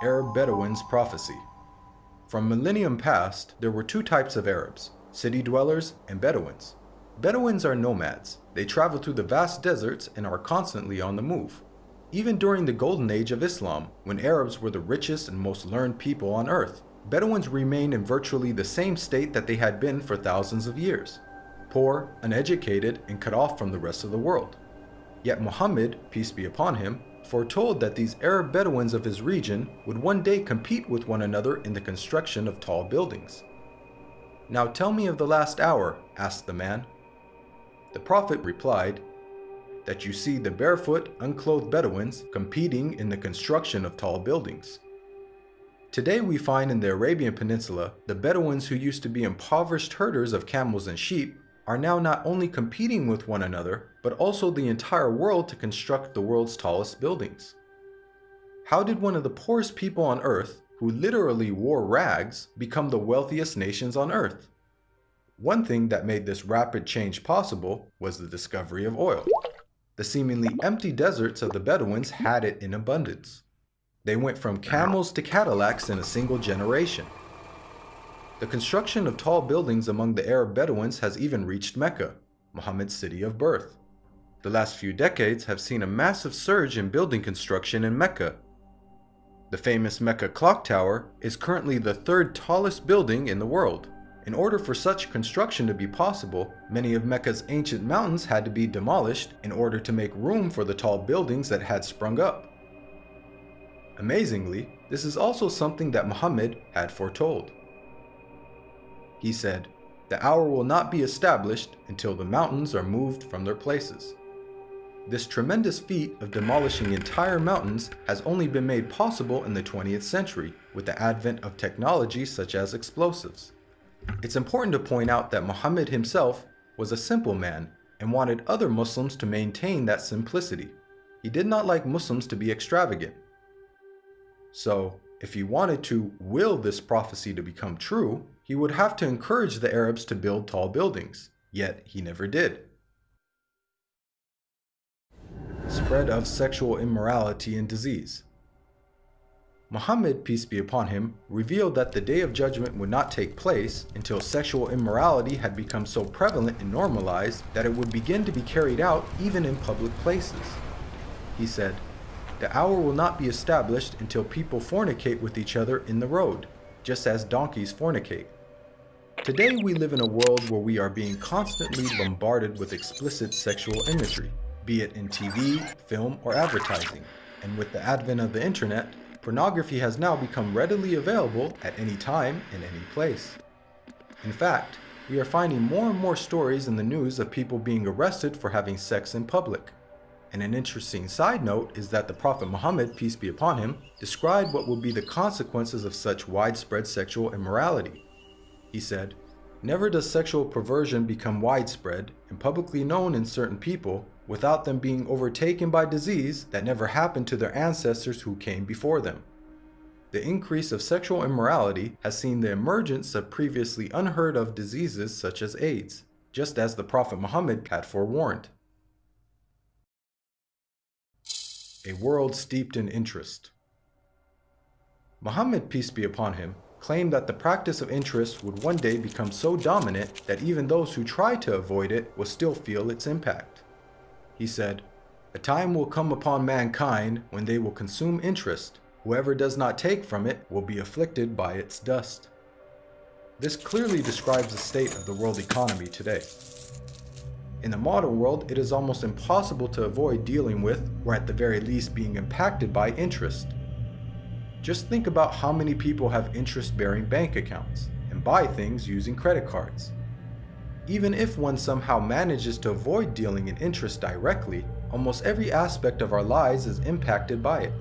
Arab Bedouins' prophecy. From millennium past, there were two types of Arabs, city dwellers and Bedouins. Bedouins are nomads. They travel through the vast deserts and are constantly on the move. Even during the golden age of Islam, when Arabs were the richest and most learned people on earth, Bedouins remained in virtually the same state that they had been for thousands of years, poor, uneducated, and cut off from the rest of the world. Yet Muhammad, peace be upon him, foretold that these Arab Bedouins of his region would one day compete with one another in the construction of tall buildings. "Now tell me of the last hour," asked the man. The Prophet replied, "That you see the barefoot, unclothed Bedouins competing in the construction of tall buildings." Today we find in the Arabian Peninsula, the Bedouins who used to be impoverished herders of camels and sheep are now not only competing with one another, but also the entire world to construct the world's tallest buildings. How did one of the poorest people on earth, who literally wore rags, become the wealthiest nations on earth? One thing that made this rapid change possible was the discovery of oil. The seemingly empty deserts of the Bedouins had it in abundance. They went from camels to Cadillacs in a single generation. The construction of tall buildings among the Arab Bedouins has even reached Mecca, Muhammad's city of birth. The last few decades have seen a massive surge in building construction in Mecca. The famous Mecca Clock Tower is currently the third tallest building in the world. In order for such construction to be possible, many of Mecca's ancient mountains had to be demolished in order to make room for the tall buildings that had sprung up. Amazingly, this is also something that Muhammad had foretold. He said, "The hour will not be established until the mountains are moved from their places." This tremendous feat of demolishing entire mountains has only been made possible in the 20th century with the advent of technology such as explosives. It's important to point out that Muhammad himself was a simple man and wanted other Muslims to maintain that simplicity. He did not like Muslims to be extravagant. So, if he wanted to will this prophecy to become true, he would have to encourage the Arabs to build tall buildings, yet he never did. Spread of sexual immorality and disease. Muhammad, peace be upon him, revealed that the Day of Judgment would not take place until sexual immorality had become so prevalent and normalized that it would begin to be carried out even in public places. He said, "The hour will not be established until people fornicate with each other in the road, just as donkeys fornicate." Today we live in a world where we are being constantly bombarded with explicit sexual imagery, be it in TV, film, or advertising. And with the advent of the internet, pornography has now become readily available at any time in any place. In fact, we are finding more and more stories in the news of people being arrested for having sex in public. And an interesting side note is that the Prophet Muhammad, peace be upon him, described what would be the consequences of such widespread sexual immorality. He said, "Never does sexual perversion become widespread and publicly known in certain people without them being overtaken by disease that never happened to their ancestors who came before them." The increase of sexual immorality has seen the emergence of previously unheard of diseases such as AIDS, just as the Prophet Muhammad had forewarned. A world steeped in interest. Muhammad, peace be upon him, claimed that the practice of interest would one day become so dominant that even those who try to avoid it will still feel its impact. He said, "A time will come upon mankind when they will consume interest. Whoever does not take from it will be afflicted by its dust." This clearly describes the state of the world economy today. In the modern world, it is almost impossible to avoid dealing with, or at the very least being impacted by, interest. Just think about how many people have interest-bearing bank accounts and buy things using credit cards. Even if one somehow manages to avoid dealing in interest directly, almost every aspect of our lives is impacted by it.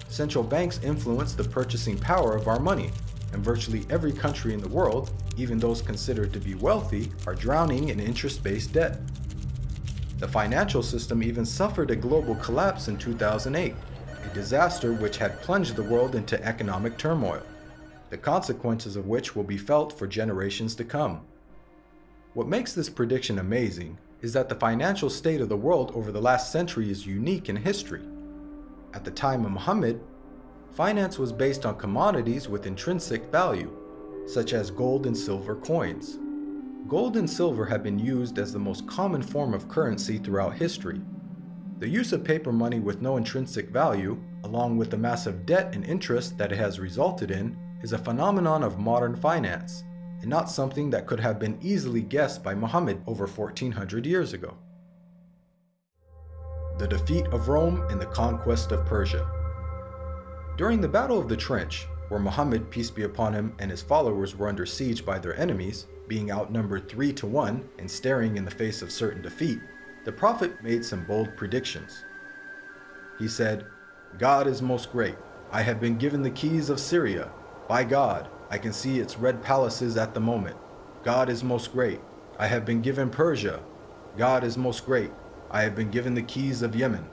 Central banks influence the purchasing power of our money, and virtually every country in the world, even those considered to be wealthy, are drowning in interest-based debt. The financial system even suffered a global collapse in 2008, a disaster which had plunged the world into economic turmoil, the consequences of which will be felt for generations to come. What makes this prediction amazing is that the financial state of the world over the last century is unique in history. At the time of Muhammad, Finance was based on commodities with intrinsic value, such as gold and silver coins. Gold and silver have been used as the most common form of currency throughout history. The use of paper money with no intrinsic value, along with the massive debt and interest that it has resulted in, is a phenomenon of modern finance, and not something that could have been easily guessed by Muhammad over 1400 years ago. The defeat of Rome and the conquest of Persia. During the Battle of the Trench, where Muhammad, peace be upon him, and his followers were under siege by their enemies, being outnumbered 3-1 and staring in the face of certain defeat, the Prophet made some bold predictions. He said, "God is most great. I have been given the keys of Syria. By God, I can see its red palaces at the moment. God is most great. I have been given Persia. God is most great. I have been given the keys of Yemen."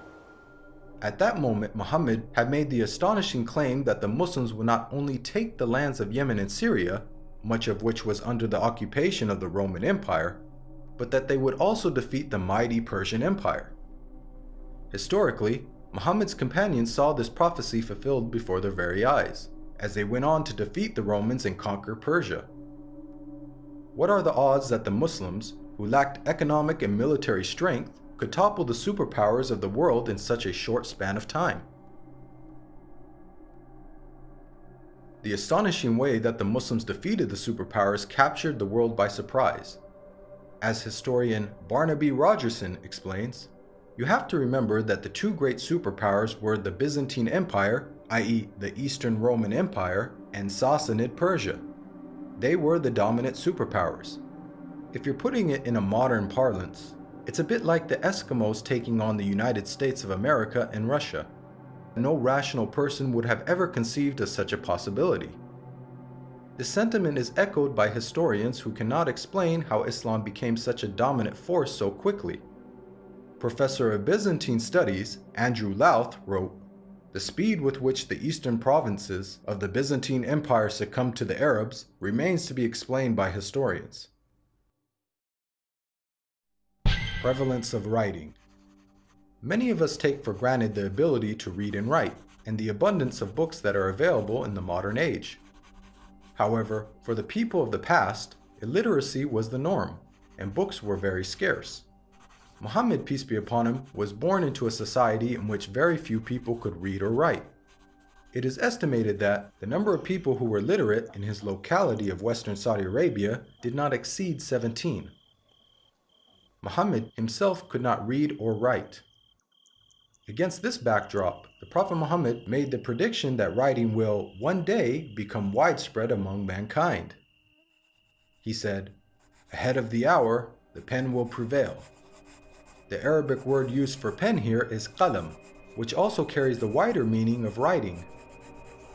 At that moment, Muhammad had made the astonishing claim that the Muslims would not only take the lands of Yemen and Syria, much of which was under the occupation of the Roman Empire, but that they would also defeat the mighty Persian Empire. Historically, Muhammad's companions saw this prophecy fulfilled before their very eyes, as they went on to defeat the Romans and conquer Persia. What are the odds that the Muslims, who lacked economic and military strength, could topple the superpowers of the world in such a short span of time? The astonishing way that the Muslims defeated the superpowers captured the world by surprise. As historian Barnaby Rogerson explains, you have to remember that the two great superpowers were the Byzantine Empire, i.e. the Eastern Roman Empire, and Sassanid Persia. They were the dominant superpowers. If you're putting it in a modern parlance, it's a bit like the Eskimos taking on the United States of America and Russia. No rational person would have ever conceived of such a possibility. This sentiment is echoed by historians who cannot explain how Islam became such a dominant force so quickly. Professor of Byzantine Studies, Andrew Louth, wrote, "The speed with which the eastern provinces of the Byzantine Empire succumbed to the Arabs remains to be explained by historians." Prevalence of writing. Many of us take for granted the ability to read and write, and the abundance of books that are available in the modern age. However, for the people of the past, illiteracy was the norm, and books were very scarce. Muhammad, peace be upon him, was born into a society in which very few people could read or write. It is estimated that the number of people who were literate in his locality of Western Saudi Arabia did not exceed 17. Muhammad himself could not read or write. Against this backdrop, the Prophet Muhammad made the prediction that writing will one day become widespread among mankind. He said, "Ahead of the hour, the pen will prevail." The Arabic word used for pen here is qalam, which also carries the wider meaning of writing.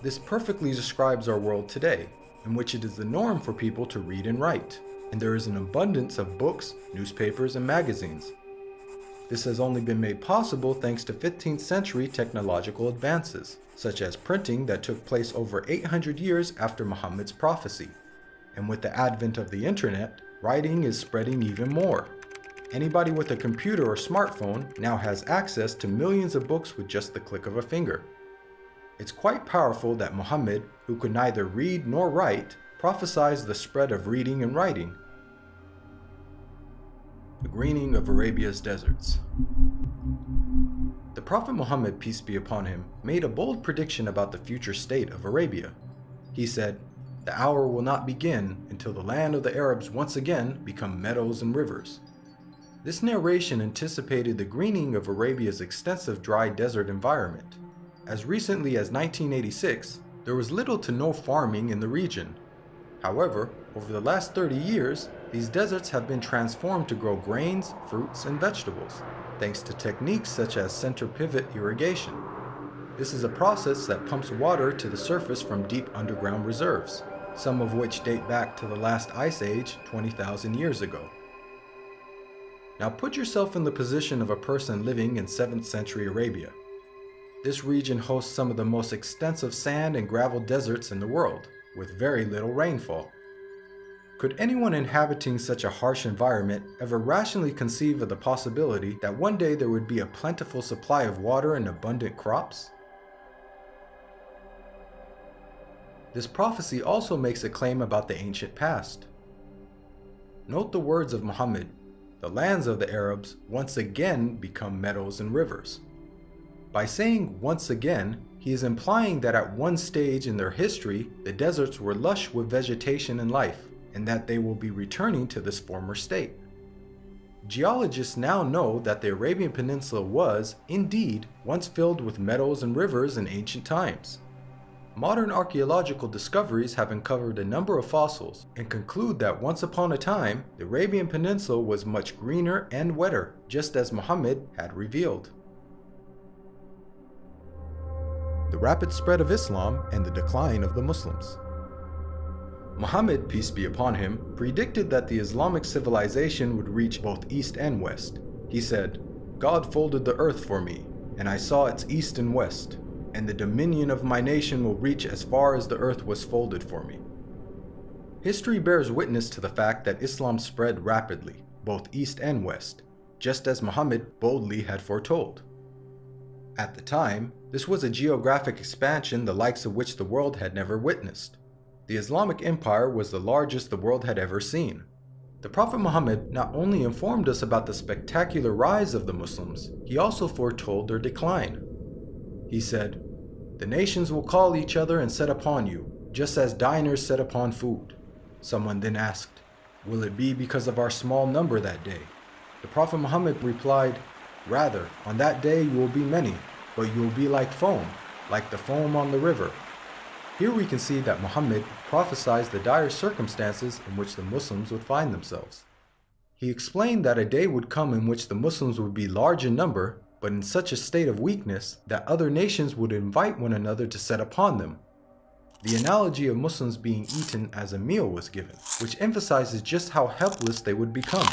This perfectly describes our world today, in which it is the norm for people to read and write, and there is an abundance of books, newspapers, and magazines. This has only been made possible thanks to 15th century technological advances, such as printing that took place over 800 years after Muhammad's prophecy. And with the advent of the internet, writing is spreading even more. Anybody with a computer or smartphone now has access to millions of books with just the click of a finger. It's quite powerful that Muhammad, who could neither read nor write, prophesied the spread of reading and writing. The greening of Arabia's deserts. The Prophet Muhammad, peace be upon him, made a bold prediction about the future state of Arabia. He said, "The hour will not begin until the land of the Arabs once again become meadows and rivers." This narration anticipated the greening of Arabia's extensive dry desert environment. As recently as 1986, there was little to no farming in the region. However, over the last 30 years, these deserts have been transformed to grow grains, fruits, and vegetables, thanks to techniques such as center pivot irrigation. This is a process that pumps water to the surface from deep underground reserves, some of which date back to the last ice age 20,000 years ago. Now put yourself in the position of a person living in 7th century Arabia. This region hosts some of the most extensive sand and gravel deserts in the world, with very little rainfall. Could anyone inhabiting such a harsh environment ever rationally conceive of the possibility that one day there would be a plentiful supply of water and abundant crops? This prophecy also makes a claim about the ancient past. Note the words of Muhammad, "The lands of the Arabs once again become meadows and rivers." By saying once again, he is implying that at one stage in their history, the deserts were lush with vegetation and life, and that they will be returning to this former state. Geologists now know that the Arabian Peninsula was, indeed, once filled with meadows and rivers in ancient times. Modern archaeological discoveries have uncovered a number of fossils and conclude that once upon a time, the Arabian Peninsula was much greener and wetter, just as Muhammad had revealed. The rapid spread of Islam and the decline of the Muslims. Muhammad, peace be upon him, predicted that the Islamic civilization would reach both east and west. He said, "God folded the earth for me, and I saw its east and west, and the dominion of my nation will reach as far as the earth was folded for me." History bears witness to the fact that Islam spread rapidly, both east and west, just as Muhammad boldly had foretold. At the time, this was a geographic expansion the likes of which the world had never witnessed. The Islamic Empire was the largest the world had ever seen. The Prophet Muhammad not only informed us about the spectacular rise of the Muslims, he also foretold their decline. He said, "The nations will call each other and set upon you, just as diners set upon food." Someone then asked, "Will it be because of our small number that day?" The Prophet Muhammad replied, "Rather, on that day you will be many, but you will be like foam, like the foam on the river." Here we can see that Muhammad prophesied the dire circumstances in which the Muslims would find themselves. He explained that a day would come in which the Muslims would be large in number, but in such a state of weakness that other nations would invite one another to set upon them. The analogy of Muslims being eaten as a meal was given, which emphasizes just how helpless they would become.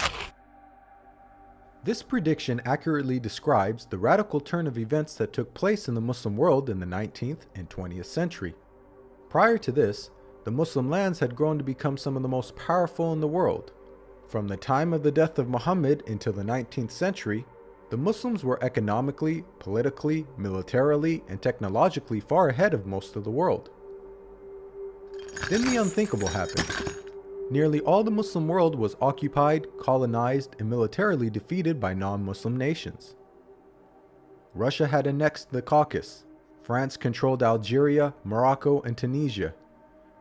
This prediction accurately describes the radical turn of events that took place in the Muslim world in the 19th and 20th century. Prior to this, the Muslim lands had grown to become some of the most powerful in the world. From the time of the death of Muhammad until the 19th century, the Muslims were economically, politically, militarily, and technologically far ahead of most of the world. Then the unthinkable happened. Nearly all the Muslim world was occupied, colonized, and militarily defeated by non-Muslim nations. Russia had annexed the Caucasus. France controlled Algeria, Morocco, and Tunisia.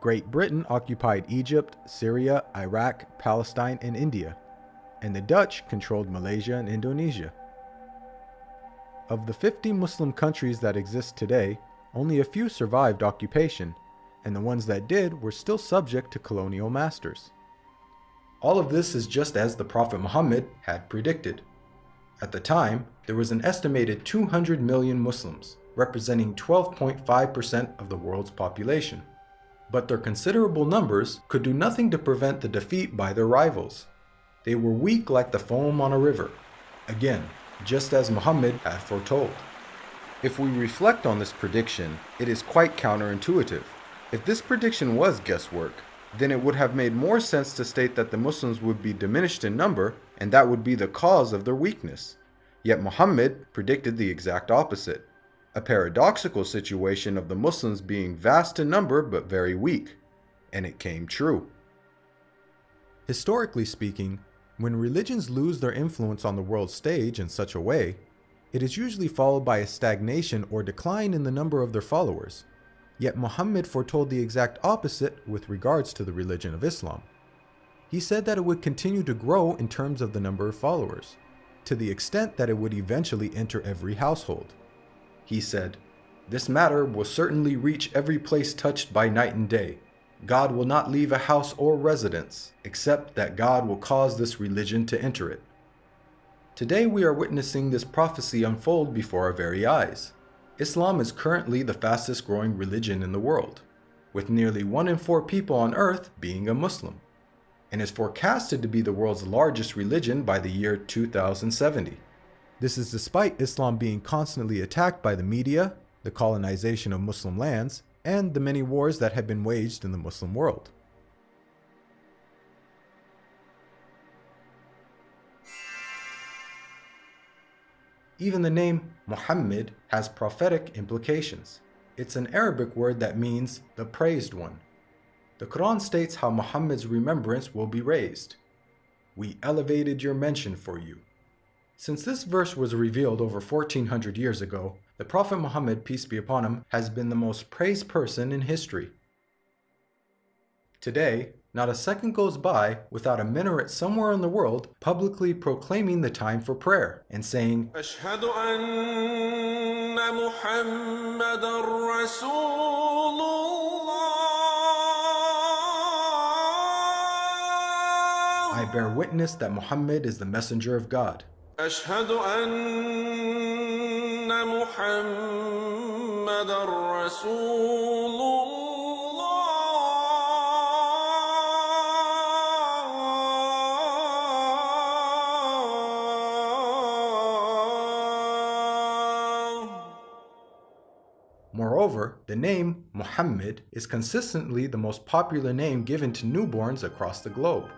Great Britain occupied Egypt, Syria, Iraq, Palestine, and India. And the Dutch controlled Malaysia and Indonesia. Of the 50 Muslim countries that exist today, only a few survived occupation, and the ones that did were still subject to colonial masters. All of this is just as the Prophet Muhammad had predicted. At the time, there was an estimated 200 million Muslims, representing 12.5% of the world's population. But their considerable numbers could do nothing to prevent the defeat by their rivals. They were weak like the foam on a river. Again, just as Muhammad had foretold. If we reflect on this prediction, it is quite counterintuitive. If this prediction was guesswork, then it would have made more sense to state that the Muslims would be diminished in number and that would be the cause of their weakness. Yet Muhammad predicted the exact opposite. A paradoxical situation of the Muslims being vast in number but very weak. And it came true. Historically speaking, when religions lose their influence on the world stage in such a way, it is usually followed by a stagnation or decline in the number of their followers. Yet Muhammad foretold the exact opposite with regards to the religion of Islam. He said that it would continue to grow in terms of the number of followers, to the extent that it would eventually enter every household. He said, "This matter will certainly reach every place touched by night and day. God will not leave a house or residence, except that God will cause this religion to enter it." Today we are witnessing this prophecy unfold before our very eyes. Islam is currently the fastest growing religion in the world, with nearly 1 in 4 people on earth being a Muslim, and is forecasted to be the world's largest religion by the year 2070. This is despite Islam being constantly attacked by the media, the colonization of Muslim lands, and the many wars that have been waged in the Muslim world. Even the name Muhammad has prophetic implications. It's an Arabic word that means the praised one. The Quran states how Muhammad's remembrance will be raised. We elevated your mention for you. Since this verse was revealed over 1400 years ago, the Prophet Muhammad, peace be upon him, has been the most praised person in history. Today, not a second goes by without a minaret somewhere in the world publicly proclaiming the time for prayer and saying, أشهد أن محمدًا رسول الله. I bear witness that Muhammad is the messenger of God. أشهد أن محمدًا رسول الله. Moreover, the name Muhammad is consistently the most popular name given to newborns across the globe.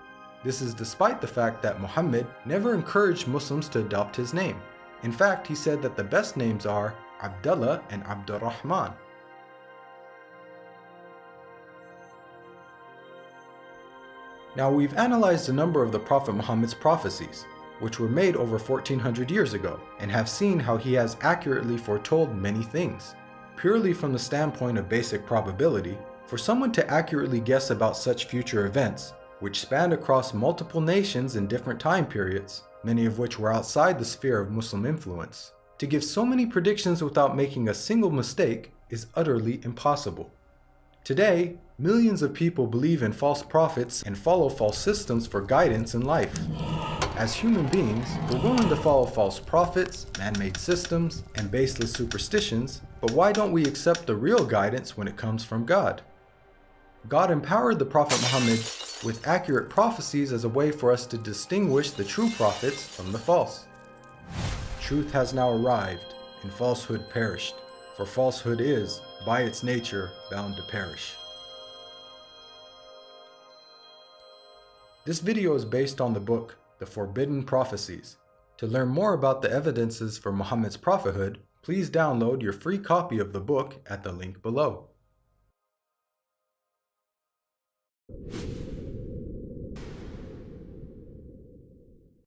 This is despite the fact that Muhammad never encouraged Muslims to adopt his name. In fact, he said that the best names are Abdullah and Abdurrahman. Now, we've analyzed a number of the Prophet Muhammad's prophecies, which were made over 1400 years ago, and have seen how he has accurately foretold many things. Purely from the standpoint of basic probability, for someone to accurately guess about such future events, which spanned across multiple nations in different time periods, many of which were outside the sphere of Muslim influence, to give so many predictions without making a single mistake is utterly impossible. Today, millions of people believe in false prophets and follow false systems for guidance in life. As human beings, we're willing to follow false prophets, man-made systems, and baseless superstitions, but why don't we accept the real guidance when it comes from God? God empowered the Prophet Muhammad with accurate prophecies as a way for us to distinguish the true prophets from the false. Truth has now arrived, and falsehood perished, for falsehood is, by its nature, bound to perish. This video is based on the book, The Forbidden Prophecies. To learn more about the evidences for Muhammad's prophethood, please download your free copy of the book at the link below.